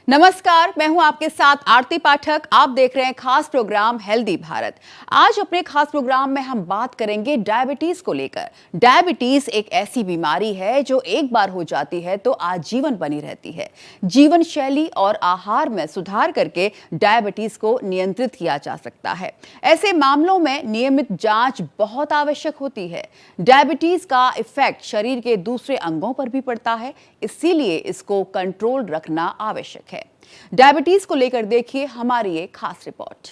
नमस्कार, मैं हूं आपके साथ आरती पाठक। आप देख रहे हैं खास प्रोग्राम हेल्दी भारत। आज अपने खास प्रोग्राम में हम बात करेंगे डायबिटीज को लेकर। डायबिटीज एक ऐसी बीमारी है जो एक बार हो जाती है तो आजीवन बनी रहती है। जीवन शैली और आहार में सुधार करके डायबिटीज को नियंत्रित किया जा सकता है। ऐसे मामलों में नियमित जांच बहुत आवश्यक होती है। डायबिटीज का इफेक्ट शरीर के दूसरे अंगों पर भी पड़ता है, इसीलिए इसको कंट्रोल रखना आवश्यक है। डायबिटीज को लेकर देखिए हमारी ये खास report.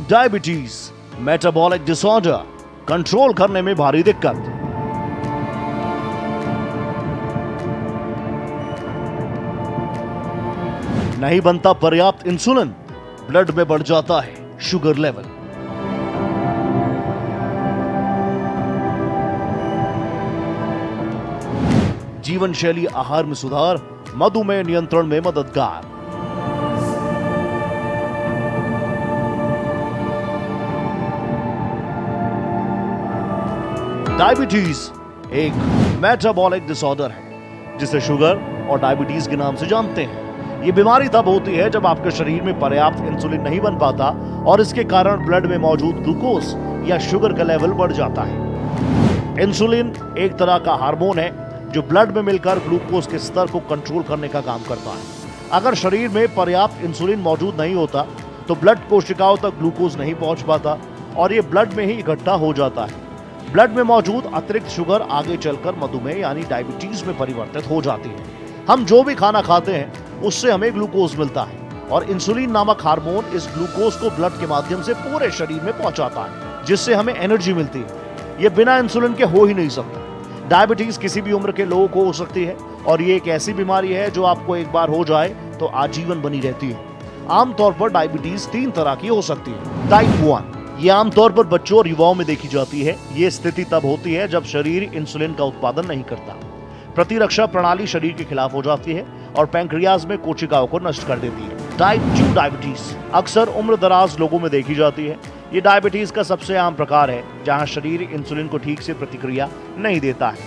Diabetes metabolic disorder, control करने में भारी दिक्कत। नहीं बनता पर्याप्त इंसुलिन, ब्लड में बढ़ जाता है शुगर लेवल। जीवन शैली आहार में सुधार मधुमेह नियंत्रण में मददगार। डायबिटीज एक मेटाबॉलिक डिसऑर्डर है जिसे शुगर और डायबिटीज के नाम से जानते हैं। यह बीमारी तब होती है जब आपके शरीर में पर्याप्त इंसुलिन नहीं बन पाता और इसके कारण ब्लड में मौजूद ग्लूकोज या शुगर का लेवल बढ़ जाता है। इंसुलिन एक तरह का हार्मोन है जो ब्लड में मिलकर ग्लूकोज के स्तर को कंट्रोल करने का काम करता है। अगर शरीर में पर्याप्त इंसुलिन मौजूद नहीं होता तो ब्लड कोशिकाओं तक ग्लूकोज नहीं पहुंच पाता और ये ब्लड में ही इकट्ठा हो जाता है। ब्लड में मौजूद अतिरिक्त शुगर आगे चलकर मधुमेह यानी डायबिटीज में परिवर्तित हो जाती है। हम जो भी खाना खाते हैं उससे हमें ग्लूकोज मिलता है और इंसुलिन नामक हार्मोन इस ग्लूकोज को ब्लड के माध्यम से पूरे शरीर में पहुंचाता है, जिससे हमें एनर्जी मिलती है। ये बिना इंसुलिन के हो ही नहीं सकता। डायबिटीज किसी भी उम्र के लोगों को हो सकती है और ये एक ऐसी बीमारी है जो आपको एक बार हो जाए तो आजीवन बनी रहती है। आमतौर पर डायबिटीज 3 तरह की हो सकती है। टाइप 1 ये आमतौर पर बच्चों और युवाओं में देखी जाती है। ये स्थिति तब होती है जब शरीर इंसुलिन का उत्पादन नहीं करता, प्रतिरक्षा प्रणाली शरीर के खिलाफ हो जाती है और पैंक्रियाज में कोशिकाओं को नष्ट कर देती है। टाइप 2 डायबिटीज अक्सर उम्र दराज लोगों में देखी जाती है। ये डायबिटीज का सबसे आम प्रकार है जहां शरीर इंसुलिन को ठीक से प्रतिक्रिया नहीं देता है।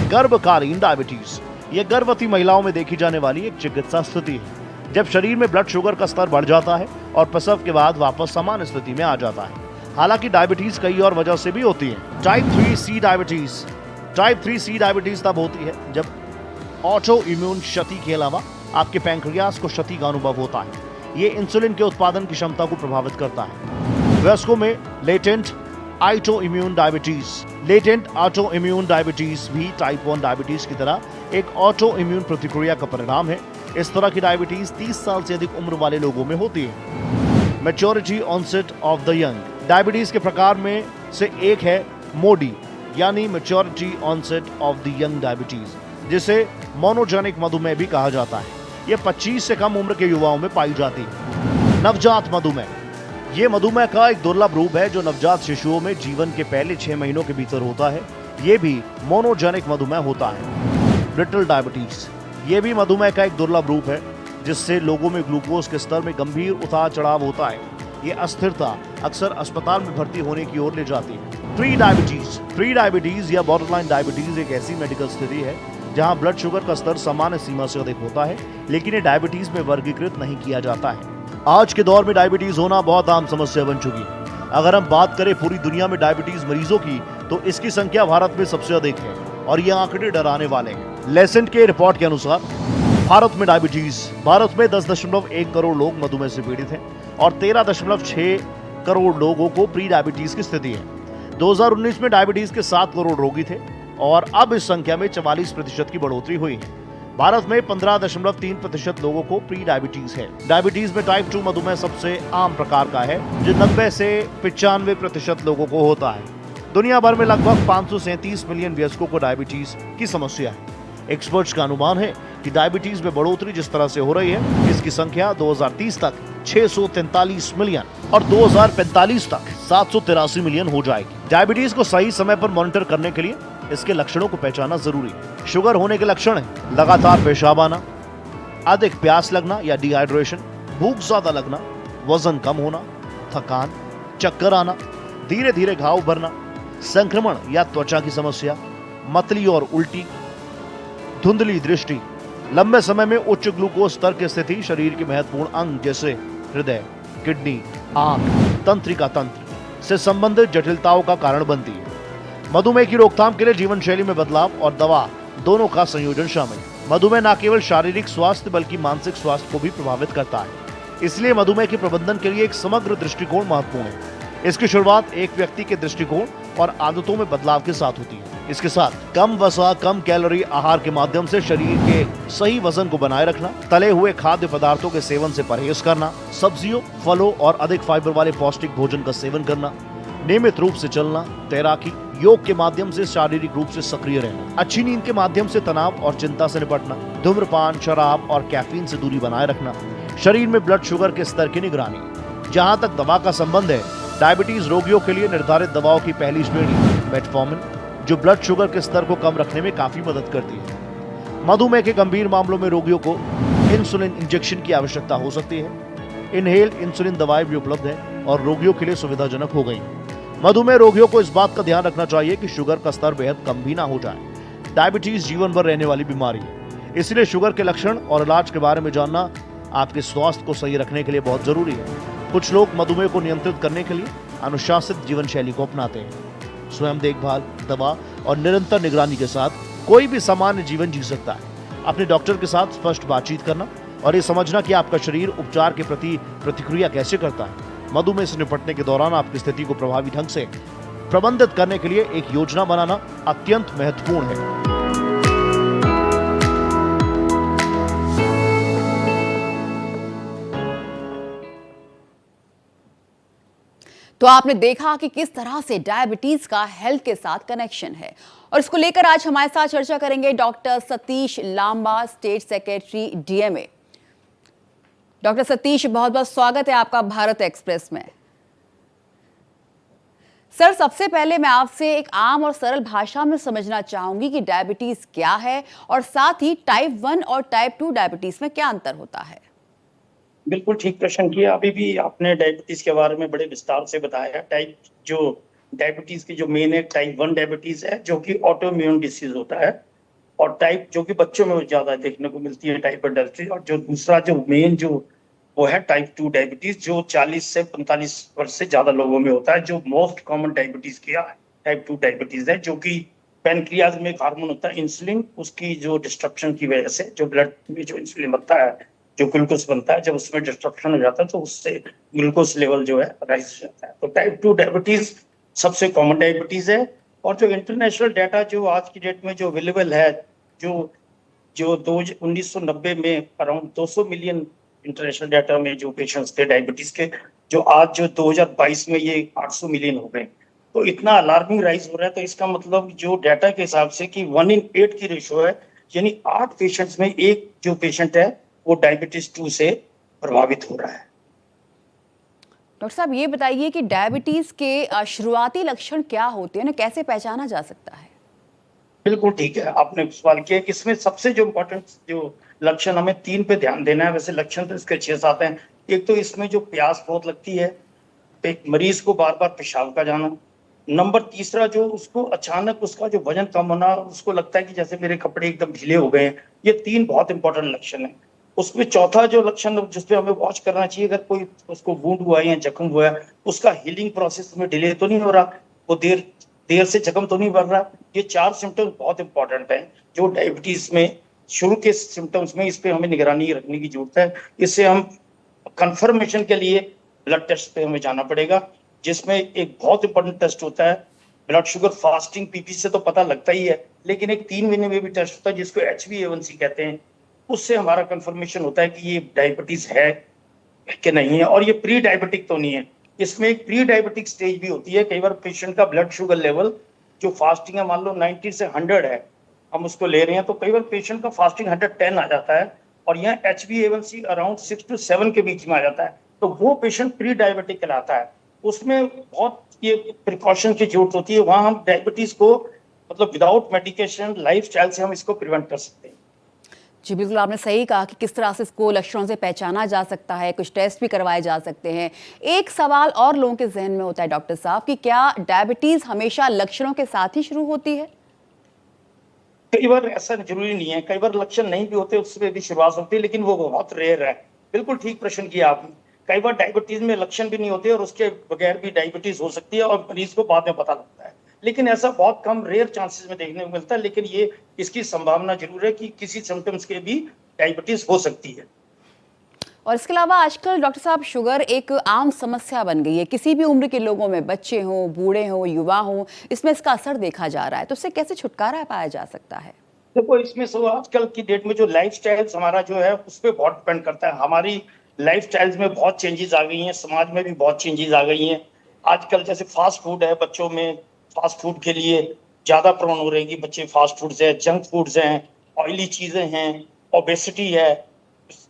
गर्भकालीन डायबिटीज ये गर्भवती महिलाओं में देखी जाने वाली एक चिकित्सा स्थिति है जब शरीर में ब्लड शुगर का स्तर बढ़ जाता है और प्रसव के बाद वापस सामान्य स्थिति में आ जाता है। हालांकि डायबिटीज कई और वजह से भी होती है। Type 3C diabetes type 3C diabetes तब होती है जब ऑटो इम्यून क्षति के अलावा आपके पैंक्रियाज को क्षति का अनुभव होता है। ये इंसुलिन के उत्पादन की क्षमता को प्रभावित करता है। वयस्कों में लेटेंट ऑटो इम्यून डायबिटीज भी टाइप 1 डायबिटीज की तरह एक ऑटो इम्यून प्रतिक्रिया का परिणाम है। इस तरह की डायबिटीज 30 साल से अधिक उम्र वाले लोगों में होती है। Maturity onset of the young diabetes के प्रकार में से एक है मोडी यानी maturity onset of the young diabetes, जिसे मोनोजेनिक मधुमेह भी कहा जाता है। यह 25 से कम उम्र के युवाओं में पाई जाती है। नवजात मधुमेह ये मधुमेह का एक दुर्लभ रूप है जो नवजात शिशुओं में जीवन के पहले 6 महीनों के भीतर होता है। ये भी मोनोजेनिक मधुमेह होता है। ब्रिटल डायबिटीज ये भी मधुमेह का एक दुर्लभ रूप है जिससे लोगों में ग्लूकोज के स्तर में गंभीर उतार चढ़ाव होता है। ये अस्थिरता अक्सर अस्पताल में भर्ती होने की ओर ले जाती है। प्री डायबिटीज या बॉर्डरलाइन डायबिटीज एक ऐसी मेडिकल स्थिति है जहां ब्लड शुगर का स्तर सामान्य सीमा से अधिक होता है, लेकिन ये डायबिटीज में वर्गीकृत नहीं किया जाता है। आज के दौर में डायबिटीज होना बहुत आम समस्या बन चुकी है। अगर हम बात करें पूरी दुनिया में डायबिटीज मरीजों की तो इसकी संख्या भारत में सबसे अधिक है और ये आंकड़े डराने वाले हैं। लेसेंट के रिपोर्ट के अनुसार भारत में 10.1 करोड़ लोग मधुमेह से पीड़ित हैं और 13.6 करोड़ लोगों को प्री डायबिटीज की स्थिति है। 2019 में डायबिटीज के 7 करोड़ रोगी थे और अब इस संख्या में 44% की बढ़ोतरी हुई है। भारत में 15.3% लोगों को प्री डायबिटीज है। डायबिटीज में टाइप 2 मधुमेह सबसे आम प्रकार का है जो 90 से 95% लोगों को होता है। दुनिया भर में लगभग 537 मिलियन वयस्कों को डायबिटीज की समस्या है। एक्सपर्ट्स का अनुमान है कि डायबिटीज में बढ़ोतरी जिस तरह से हो रही है इसकी संख्या 2030 तक 643 मिलियन और 2045 तक 783 मिलियन हो जाएगी। डायबिटीज को सही समय पर मॉनिटर करने के लिए इसके लक्षणों को पहचानना जरूरी है। शुगर होने के लक्षण हैं लगातार पेशाब आना, अधिक प्यास लगना या डिहाइड्रेशन, भूख ज्यादा लगना, वजन कम होना, थकान, चक्कर आना, धीरे धीरे घाव भरना, संक्रमण या त्वचा की समस्या, मतली और उल्टी, धुंधली दृष्टि, लंबे समय में उच्च ग्लूकोज स्तर की स्थिति शरीर के महत्वपूर्ण अंग जैसे हृदय, किडनी, आंख, तंत्रिका तंत्र से संबंधित जटिलताओं का कारण बनती है। मधुमेह की रोकथाम के लिए जीवन शैली में बदलाव और दवा दोनों का संयोजन शामिल है। मधुमेह न केवल शारीरिक स्वास्थ्य बल्कि मानसिक स्वास्थ्य को भी प्रभावित करता है। इसलिए मधुमेह के प्रबंधन के लिए एक समग्र दृष्टिकोण महत्वपूर्ण है। इसकी शुरुआत एक व्यक्ति के दृष्टिकोण और आदतों में बदलाव के साथ होती है। इसके साथ कम वसा, कम कैलोरी आहार के माध्यम से शरीर के सही वजन को बनाए रखना, तले हुए खाद्य पदार्थों के सेवन से परहेज करना, सब्जियों, फलों और अधिक फाइबर वाले पौष्टिक भोजन का सेवन करना, नियमित रूप से चलना, तैराकी, योग के माध्यम से शारीरिक रूप से सक्रिय रहना, अच्छी नींद के माध्यम से तनाव और चिंता से निपटना, धूम्रपान, शराब और कैफीन से दूरी बनाए रखना, शरीर में ब्लड शुगर के स्तर की निगरानी। जहां तक दवा का संबंध है, डायबिटीज रोगियों के लिए निर्धारित दवाओं की पहली श्रेणी मेटफॉर्मिन, जो ब्लड शुगर के स्तर को कम रखने में काफी मदद करती है। मधुमेह के गंभीर मामलों में रोगियों को इंसुलिन इंजेक्शन की आवश्यकता हो सकती है। इनहेल इंसुलिन दवाएं भी उपलब्ध हैं और रोगियों के लिए सुविधाजनक हो गई। मधुमेह रोगियों को इस बात का ध्यान रखना चाहिए कि शुगर का स्तर बेहद कम भी ना हो जाए। डायबिटीज जीवन भर रहने वाली बीमारी है, इसलिए शुगर के लक्षण और इलाज के बारे में जानना आपके स्वास्थ्य को सही रखने के लिए बहुत जरूरी है। कुछ लोग मधुमेह को नियंत्रित करने के लिए अनुशासित जीवन शैली को अपनाते हैं। स्वयं देखभाल, दवा और निरंतर निगरानी के साथ कोई भी सामान्य जीवन जी सकता है। अपने डॉक्टर के साथ स्पष्ट बातचीत करना और ये समझना कि आपका शरीर उपचार के प्रति प्रतिक्रिया कैसे करता है, मधुमेह से निपटने के दौरान आपकी स्थिति को प्रभावी ढंग से प्रबंधित करने के लिए एक योजना बनाना अत्यंत महत्वपूर्ण है। तो आपने देखा कि किस तरह से डायबिटीज का हेल्थ के साथ कनेक्शन है, और इसको लेकर आज हमारे साथ चर्चा करेंगे doctor Satish Lamba, state secretary DMA. Doctor Satish, बहुत बहुत स्वागत है आपका भारत एक्सप्रेस में। सर, सबसे पहले मैं आपसे एक आम और सरल भाषा में समझना चाहूंगी कि डायबिटीज क्या है और साथ ही टाइप 1 और टाइप 2 डायबिटीज में क्या अंतर होता है। बिल्कुल ठीक प्रश्न किया। अभी भी आपने डायबिटीज के बारे में बड़े विस्तार से बताया। जो डायबिटीज की जो मेन है, टाइप 1 डायबिटीज है, जो कि ऑटो इम्यून डिसीज होता है, और टाइप जो कि बच्चों में ज्यादा देखने को मिलती है, टाइप 1 डायबिटीज। और जो दूसरा जो मेन जो वो है टाइप 2 डायबिटीज, जो 40 से 45 वर्ष से ज्यादा लोगों में होता है, जो मोस्ट कॉमन डायबिटीज किया है टाइप 2 डायबिटीज है, जो कि पैनक्रियाज में एक हार्मोन होता है इंसुलिन, उसकी जो डिस्ट्रप्शन की वजह से जो ब्लड में जो इंसुलिन बनता है, जो ग्लूकोज बनता है, जब उसमें डिस्ट्रप्शन हो जाता है तो उससे ग्लूकोज लेवल जो है राइज हो जाता है। तो टाइप 2 डायबिटीज सबसे कॉमन डायबिटीज है। और जो इंटरनेशनल डाटा जो आज की डेट में जो अवेलेबल है, जो 1990 में अराउंड 200 मिलियन इंटरनेशनल डाटा में जो पेशेंट्स थे डायबिटीज के, जो आज जो 2022 में ये 800 मिलियन हो गए। तो इतना अलार्मिंग राइज हो रहा है। तो इसका मतलब जो डाटा के हिसाब से कि 1 in 8 की रेशो है, यानी 8 पेशेंट्स में एक जो पेशेंट है वो डायबिटीज 2 से प्रभावित हो रहा है। डॉक्टर साहब, ये बताइए कि डायबिटीज के शुरुआती लक्षण क्या होते हैं ना, कैसे पहचाना जा सकता है। बिल्कुल ठीक है, आपने सवाल किया। इसमें सबसे जो इम्पोर्टेंट जो लक्षण हमें 3 पे ध्यान देना है। वैसे लक्षण तो इसके 6-7 हैं। एक तो इसमें जो प्यास बहुत लगती है, एक मरीज को बार बार पेशाब का जाना। नंबर तीसरा, जो उसको अचानक उसका जो वजन कम होना, उसको लगता है कि जैसे मेरे कपड़े एकदम ढीले हो गए हैं। ये 3 बहुत इंपॉर्टेंट लक्षण है। उसमें चौथा जो लक्षण जिसपे हमें वॉच करना चाहिए, अगर कोई उसको वुंड हुआ है या जख्म हुआ है, उसका हीलिंग प्रोसेस में डिले तो नहीं हो रहा, वो देर से जख्म तो नहीं बढ़ रहा। ये 4 सिम्टम्स बहुत इंपॉर्टेंट हैं जो डायबिटीज में शुरू के सिम्टम्स में, इस पे हमें निगरानी रखने की जरूरत है। इससे हम कंफर्मेशन के लिए ब्लड टेस्ट पे हमें जाना पड़ेगा, जिसमें एक बहुत इंपॉर्टेंट टेस्ट होता है ब्लड शुगर फास्टिंग। पीपी से तो पता लगता ही है, लेकिन एक 3 महीने में भी टेस्ट होता है जिसको HbA1c कहते हैं। उससे हमारा कंफर्मेशन होता है कि ये डायबिटीज है कि नहीं है, और ये प्री डायबिटिक तो नहीं है। इसमें एक प्री डायबिटिक स्टेज भी होती है। कई बार पेशेंट का ब्लड शुगर लेवल जो फास्टिंग है, मान लो 90 से 100 है, हम उसको ले रहे हैं, तो कई बार पेशेंट का फास्टिंग 110 आ जाता है, और यहाँ HbA1c अराउंड 6 to 7 के बीच में आ जाता है, तो वो पेशेंट प्री डायबिटिक कहलाता है। उसमें बहुत ये प्रिकॉशन की जरूरत होती है। वहां हम डायबिटीज को मतलब विदाउट मेडिकेशन लाइफस्टाइल से हम इसको प्रिवेंट कर सकते हैं। जी बिल्कुल, आपने सही कहा कि किस तरह से इसको लक्षणों से पहचाना जा सकता है, कुछ टेस्ट भी करवाए जा सकते हैं। एक सवाल और लोगों के जहन में होता है डॉक्टर साहब कि क्या डायबिटीज हमेशा लक्षणों के साथ ही शुरू होती है। कई बार ऐसा जरूरी नहीं है, कई बार लक्षण नहीं भी होते, उससे भी शुरुआत होती है, लेकिन वो बहुत रेयर है। बिल्कुल ठीक प्रश्न किया आपने। कई बार डायबिटीज में लक्षण भी नहीं होते और उसके बगैर भी डायबिटीज हो सकती है और मरीज को बाद में पता लगता है, लेकिन ऐसा बहुत कम रेयर चांसेस में देखने को मिलता है। लेकिन ये इसकी संभावना जरूर है कि किसी सिम्टम्स के भी डायबिटीज हो सकती है। और इसके अलावा आजकल डॉक्टर साहब शुगर एक आम समस्या बन गई है, किसी भी उम्र के लोगों में, बच्चे हों, बूढ़े हों, युवा हों, इसमें इसका असर देखा जा रहा है। तो इससे कैसे छुटकारा पाया जा सकता है? देखो, इसमें सब आजकल की डेट में जो लाइफस्टाइल हमारा जो है उस पर बहुत डिपेंड करता है। हमारी लाइफस्टाइल्स में बहुत चेंजेस आ गई हैं, समाज में भी बहुत चेंजेस आ गई हैं। आजकल जैसे फास्ट फूड है, बच्चों में फास्ट फूड के लिए ज्यादा प्रवण हो रही है कि बच्चे फास्ट फूड्स है, जंक फूड्स हैं, ऑयली चीजें हैं, ओबेसिटी है,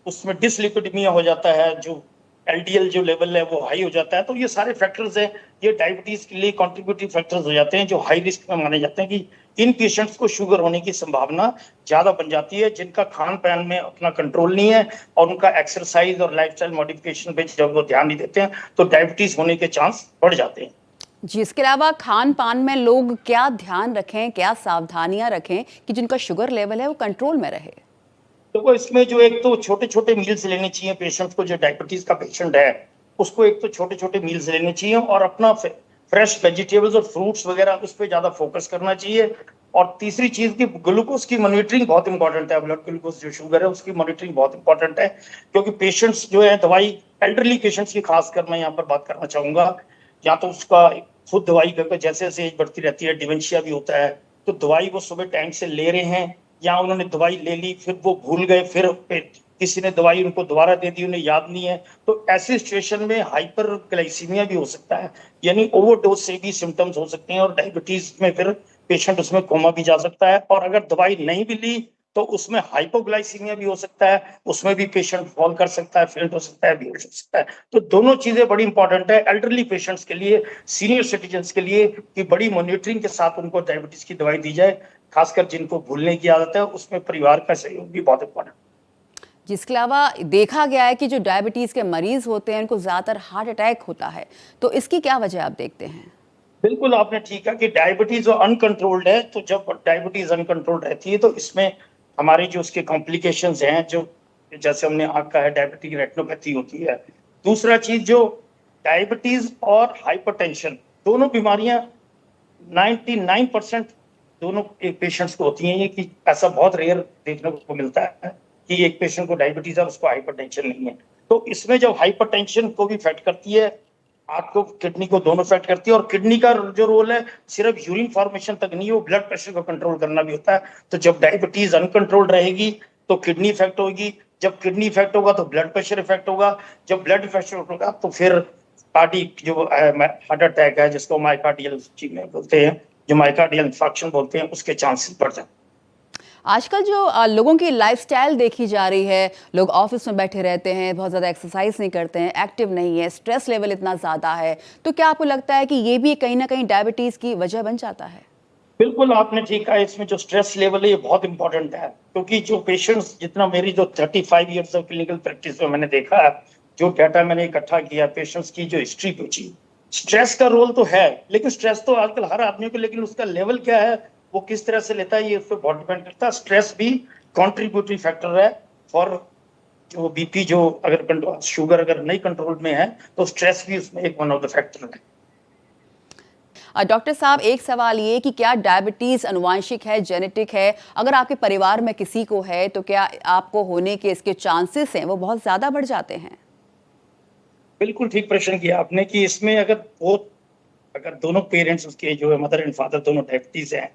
उसमें डिसलिपिडीमिया हो जाता है, जो एलडीएल जो लेवल है वो हाई हो जाता है। तो ये सारे फैक्टर्स हैं, ये डायबिटीज के लिए कॉन्ट्रीब्यूटिव फैक्टर्स हो जाते हैं, जो हाई रिस्क में माने जाते हैं कि इन पेशेंट्स को शुगर होने की संभावना ज्यादा बन जाती है, जिनका खान पान में अपना कंट्रोल नहीं है और उनका एक्सरसाइज और लाइफस्टाइल मॉडिफिकेशन पे जब वो ध्यान नहीं देते हैं तो डायबिटीज होने के चांस बढ़ जाते हैं। जी, इसके अलावा खान पान में लोग क्या ध्यान रखें, क्या सावधानियां रखें कि जिनका शुगर लेवल है वो कंट्रोल में रहे? तो वो इसमें जो एक तो छोटे छोटे मील्स लेने चाहिए पेशेंट को, जो डायबिटीज का पेशेंट है उसको एक तो छोटे छोटे मील्स लेने चाहिए और अपना फ्रेश वेजिटेबल्स और फ्रूट्स वगैरह उस पर ज्यादा फोकस करना चाहिए। और तीसरी चीज की ग्लूकोज की मॉनिटरिंग बहुत इंपॉर्टेंट है। ब्लड ग्लूकोज जो शुगर है उसकी मॉनिटरिंग बहुत इंपॉर्टेंट है, क्योंकि पेशेंट्स जो है दवाई, एल्डरली पेशेंट्स की खासकर मैं यहाँ पर बात करना चाहूंगा, या तो उसका खुद दवाई करके जैसे जैसे एज बढ़ती रहती है डिमेंशिया भी होता है, तो दवाई वो सुबह टाइम से ले रहे हैं या उन्होंने दवाई ले ली फिर वो भूल गए, फिर किसी ने दवाई उनको दोबारा दे दी, उन्हें याद नहीं है, तो ऐसी सिचुएशन में हाइपर ग्लाइसीमिया भी हो सकता है, यानी ओवरडोज से भी सिम्टम्स हो सकते हैं और डायबिटीज में फिर पेशेंट उसमें कोमा भी जा सकता है। और अगर दवाई नहीं भी ली तो उसमें हाइपोग्लाइसीमिया भी हो सकता है, उसमें भी पेशेंट फॉल कर सकता है, फेल्ट हो सकता है, बेहोश हो सकता है। तो दोनों चीजें बड़ी इंपॉर्टेंट है एल्डरली पेशेंट्स के लिए, सीनियर सिटीजन के लिए, कि बड़ी मॉनिटरिंग के साथ उनको डायबिटीज की दवाई दी जाए। खासकर जिनको भूलने की आदत है उसमें परिवार का सहयोग भी बहुत इंपॉर्टेंट। जिसके अलावा देखा गया है कि जो डायबिटीज के मरीज होते हैं उनको ज्यादातर हार्ट अटैक होता है, तो इसकी क्या वजह आप देखते हैं? बिल्कुल आपने ठीक कहा कि डायबिटीज अनकंट्रोल्ड है, तो जब डायबिटीज अनकंट्रोल्ड रहती है तो इसमें हमारे जो उसके कॉम्प्लिकेशंस हैं, जो जैसे हमने आँख का है डायबिटिक रेटिनोपैथी होती है। दूसरा चीज, जो डायबिटीज और हाइपरटेंशन दोनों बीमारियां 99% दोनों एक पेशेंट्स को होती हैं। ये कि ऐसा बहुत रेयर देखने को मिलता है कि एक पेशेंट को डायबिटीज है और उसको हाइपरटेंशन नहीं है। तो इसमें जब हाइपरटेंशन को भी इफेक्ट करती है, आपको किडनी को दोनों इफेक्ट करती है, और किडनी का जो रोल है सिर्फ यूरिन फॉर्मेशन तक नहीं, वो ब्लड प्रेशर को कंट्रोल करना भी होता है। तो जब डायबिटीज अनकंट्रोल्ड रहेगी तो किडनी इफेक्ट होगी, जब किडनी इफेक्ट होगा तो ब्लड प्रेशर इफेक्ट होगा, जब ब्लड प्रेशर होगा तो फिर कार्डिक जो हार्ट अटैक है, जिसको माइकार्डियल में बोलते हैं, जो माइकार्डियल इंफार्क्शन बोलते हैं, उसके चांसेस बढ़ जाते हैं। आजकल जो लोगों की लाइफस्टाइल देखी जा रही है, लोग ऑफिस में बैठे रहते हैं, बहुत ज़्यादा एक्सरसाइज नहीं करते हैं, एक्टिव नहीं है, स्ट्रेस लेवल इतना ज़्यादा है, तो क्या आपको लगता है कि ये भी कहीं ना कहीं डायबिटीज़ की वजह बन जाता है? बिल्कुल आपने ठीक कहा, इसमें जो स्ट्रेस लेवल है ये बहुत इंपॉर्टेंट है, क्योंकि जो पेशेंट्स, जितना मेरी जो 35 ईयर्स ऑफ क्लिनिकल प्रैक्टिस में मैंने देखा है, जो डाटा मैंने इकट्ठा किया, पेशेंट्स की जो हिस्ट्री पूछी, स्ट्रेस का रोल तो है, लेकिन स्ट्रेस तो आजकल हर आदमी को, लेकिन उसका लेवल क्या है, वो किस तरह से लेता है, ये उस पर बहुत डिपेंड करता है। स्ट्रेस भी कॉन्ट्रीब्यूटरी फैक्टर है फॉर जो बीपी, जो अगर शुगर अगर नहीं कंट्रोल में है तो स्ट्रेस भी उसमें एक वन ऑफ द फैक्टर है। डॉक्टर साहब, एक सवाल ये कि क्या डायबिटीज़ अनुवांशिक है, जेनेटिक है? अगर आपके परिवार में किसी को है तो क्या आपको होने के इसके चांसेस हैं वो बहुत ज़्यादा बढ़ जाते हैं? बिल्कुल ठीक प्रश्न किया आपने कि इसमें अगर दोनों पेरेंट्स उसके जो है मदर एंड फादर दोनों डायबिटीज हैं,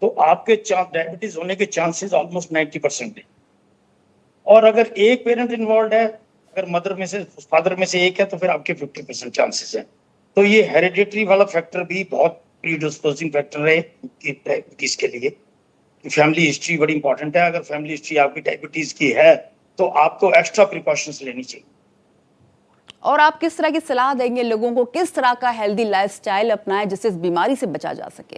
तो आपके डायबिटीज होने के चांसेस ऑलमोस्ट 90% है। और अगर एक पेरेंट इन्वॉल्व है, अगर मदर में से फादर में से एक है, तो फिर आपके 50% चांसेस है। तो ये हेरिडिटरी वाला फैक्टर भी बहुत प्रीडिस्पोजिंग फैक्टर है डायबिटीज के लिए। फैमिली हिस्ट्री बड़ी इंपॉर्टेंट है। अगर फैमिली हिस्ट्री आपकी डायबिटीज की है तो आपको एक्स्ट्रा प्रिकॉशंस लेनी चाहिए। और आप किस तरह की सलाह देंगे लोगों को, किस तरह का हेल्दी लाइफस्टाइल अपनाएं जिससे इस बीमारी से बचा जा सके?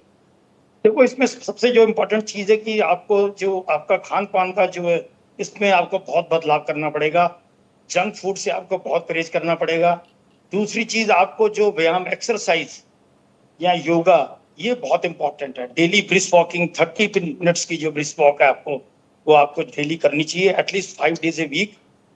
देखो, इसमें सबसे जो इम्पोर्टेंट चीज है कि आपको जो आपका खान पान का जो है, इसमें आपको बहुत बदलाव करना पड़ेगा। जंक फूड से आपको बहुत परहेज करना पड़ेगा। दूसरी चीज, आपको जो व्यायाम, एक्सरसाइज या योगा ये बहुत इंपॉर्टेंट है। डेली ब्रिस्क वॉकिंग 30 मिनट्स की जो ब्रिस्क वॉक है आपको, वो आपको डेली करनी चाहिए, एटलीस्ट 5 डेज ए वीक।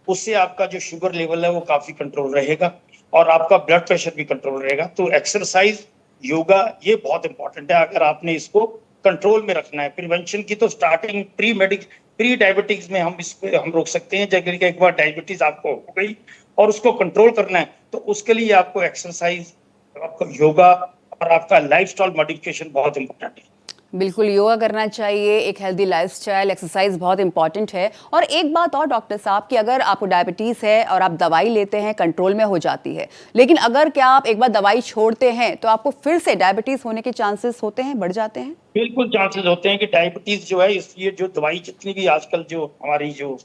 उससे आपका जो शुगर लेवल है वो काफी कंट्रोल रहेगा और आपका ब्लड प्रेशर भी कंट्रोल रहेगा। तो एक्सरसाइज, योगा, ये बहुत इंपॉर्टेंट है अगर आपने इसको कंट्रोल में रखना है। प्रिवेंशन की तो स्टार्टिंग प्री डायबिटीज में हम इसको हम रोक सकते हैं। जैसे कि एक बार डायबिटीज आपको हो गई और उसको कंट्रोल करना है, तो उसके लिए आपको एक्सरसाइज, आपको योगा और आपका लाइफस्टाइल मॉडिफिकेशन बहुत इंपॉर्टेंट है। बिल्कुल, योगा करना चाहिए, एक हेल्दी लाइफस्टाइल, एक्सरसाइज बहुत इंपॉर्टेंट है। और एक बात और डॉक्टर साहब कि अगर आपको डायबिटीज़ है और आप दवाई लेते हैं, कंट्रोल में हो जाती है, लेकिन अगर क्या आप एक बार दवाई छोड़ते हैं तो आपको फिर से डायबिटीज़ होने के चांसेस होते हैं, बढ़ जाते हैं? बिल्कुल चांसेस होते हैं कि डायबिटीज जो है, इसलिए जो दवाई जितनी भी आजकल जो हमारी जो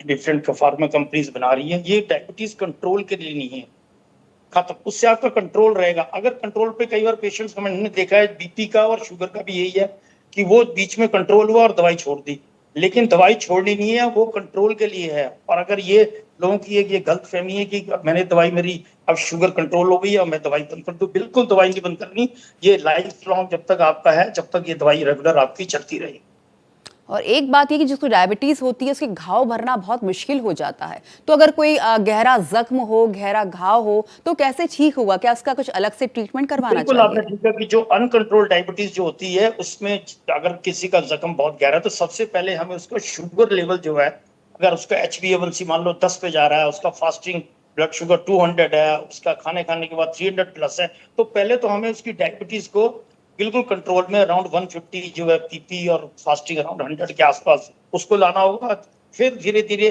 डिफरेंट फार्मा कंपनीज बना रही है, ये डायबिटीज कंट्रोल के लिए नहीं है, खत्म। उससे आपका कंट्रोल रहेगा। अगर कंट्रोल पे कई बार पेशेंट्स को मैंने देखा है, बीपी का और शुगर का भी यही है कि वो बीच में कंट्रोल हुआ और दवाई छोड़ दी, लेकिन दवाई छोड़नी नहीं है, वो कंट्रोल के लिए है। और अगर ये लोगों की एक ये गलत फहमी है कि मैंने दवाई, मेरी अब शुगर कंट्रोल हो गई है और मैं दवाई बंद कर दूं, बिल्कुल दवाई नहीं बंद करनी। ये लाइफ लॉन्ग जब तक आपका है, जब तक ये दवाई रेगुलर आपकी चलती रहेगी। और एक बात ये कि जिसको डायबिटीज होती है उसके घाव भरना बहुत मुश्किल हो जाता है, तो अगर कोई गहरा जख्म हो, गहरा घाव हो, तो कैसे ठीक होगा? क्या उसका कुछ अलग से ट्रीटमेंट करवाना बिल्कुल आपने चाहिए? ठीक है कि जो अनकंट्रोल डायबिटीज जो होती है, उसमें अगर किसी का जख्म बहुत गहरा है, तो सबसे पहले हमें उसको शुगर लेवल जो है, अगर उसका HbA1c मान लो 10 पे जा रहा है, उसका फास्टिंग ब्लड शुगर 200 है, उसका खाने के बाद 300 प्लस है, तो पहले तो हमें उसकी डायबिटीज को बिल्कुल कंट्रोल में अराउंड 150 जो है पीपी और फास्टिंग अराउंड 100 के आसपास उसको लाना होगा। फिर धीरे धीरे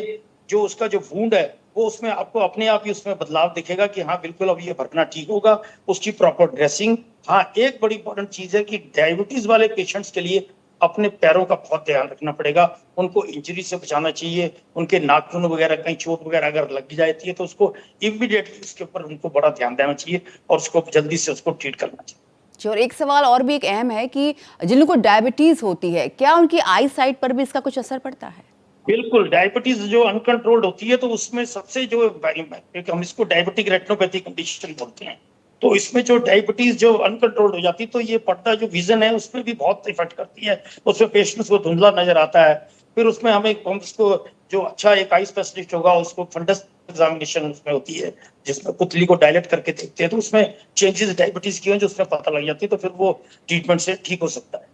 जो उसका जो वूंड है, वो उसमें आपको अपने आप ही उसमें बदलाव दिखेगा कि हाँ बिल्कुल अब ये भरना ठीक होगा। उसकी प्रॉपर ड्रेसिंग। हाँ, एक बड़ी इंपॉर्टेंट चीज है कि डायबिटीज वाले पेशेंट्स के लिए अपने पैरों का बहुत ध्यान रखना पड़ेगा। उनको इंजरी से बचाना चाहिए। उनके नाखून वगैरह कहीं चोट वगैरह अगर लग जाती है, तो उसको इमीडिएटली उसके ऊपर उनको बड़ा ध्यान देना चाहिए और उसको जल्दी से उसको ट्रीट करना चाहिए। और एक सवाल और भी एक अहम है कि जिन लोगों को डायबिटीज होती है, क्या उनकी आई साइट पर भी इसका कुछ असर पड़ता है? बिल्कुल, डायबिटीज जो अनकंट्रोल्ड होती है, तो उसमें सबसे जो एक हम इसको डायबिटिक रेटिनोपैथी कंडीशन बोलते हैं। तो इसमें जो डायबिटीज जो अनकंट्रोल्ड हो जाती है, तो ये पर्दा जो विजन है उसमें भी बहुत इफेक्ट करती है। उसमें पेशेंट्स को धुंधला नजर आता है। फिर उसमें हम उसको जो अच्छा एक आई स्पेशलिस्ट होगा, उसको फंडस एग्जामिनेशन उसमें होती है, जिसमें पुतली को डायलेट करके देखते हैं, तो उसमें चेंजेस डायबिटीज की हैं जो उसमें पता लग जाती है, तो फिर वो ट्रीटमेंट से ठीक हो सकता है।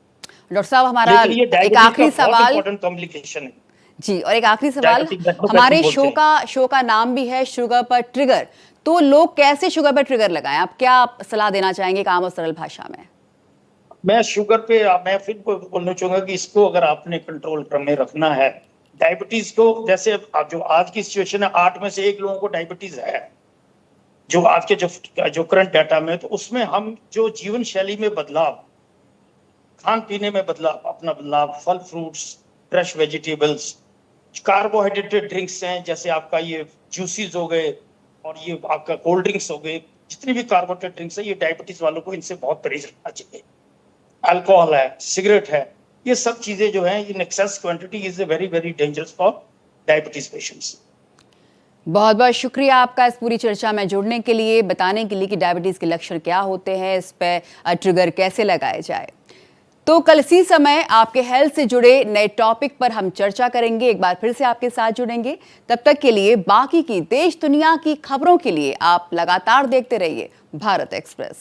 डॉक्टर साहब, हमारा लेकिन ये एक डायबिटीज का आखिरी बहुत सवाल। इंपॉर्टेंट कॉम्प्लिकेशन है। जी, और एक आखिरी सवाल। डायबिटिक रेटिनोपैथी हमारे बोलते हैं। शो का नाम भी है शुगर पर ट्रिगर, तो लोग कैसे शुगर पर ट्रिगर लगाएं? आप क्या सलाह देना चाहेंगे, काम और सरल भाषा में? मैं शुगर पे मैं फिर बोलना चाहूंगा कि इसको अगर आपने कंट्रोल में रखना है, डायबिटीज को, जैसे अब जो आज की सिचुएशन है, 8 में से 1 लोगों को डायबिटीज है, जो आज के जो करंट डाटा में, तो उसमें हम जो जीवन शैली में बदलाव, खान पीने में बदलाव, अपना बदलाव, फल fruits, fresh vegetables, carbohydrated drinks हैं, जैसे आपका ये जूसीज हो गए और ये आपका कोल्ड ड्रिंक्स हो गए, जितनी भी कार्बोहाइड्रेटेड ड्रिंक्स है, ये डायबिटीज वालों को इनसे बहुत परहेज रखना चाहिए। अल्कोहल है, सिगरेट है, ये सब चीजें जो हैं, in axis quantity is very very dangerous for diabetes patients. बहुत बहुत शुक्रिया आपका इस पूरी चर्चा में जुड़ने के लिए, बताने के लिए कि डायबिटीज के लक्षण क्या होते हैं, इस पे ट्रिगर कैसे लगाए जाए। तो कल इसी समय आपके हेल्थ से जुड़े नए टॉपिक पर हम चर्चा करेंगे, एक बार फिर से आपके साथ जुड़ेंगे। तब तक के लिए बाकी की देश दुनिया की खबरों के लिए आप लगातार देखते रहिए भारत एक्सप्रेस।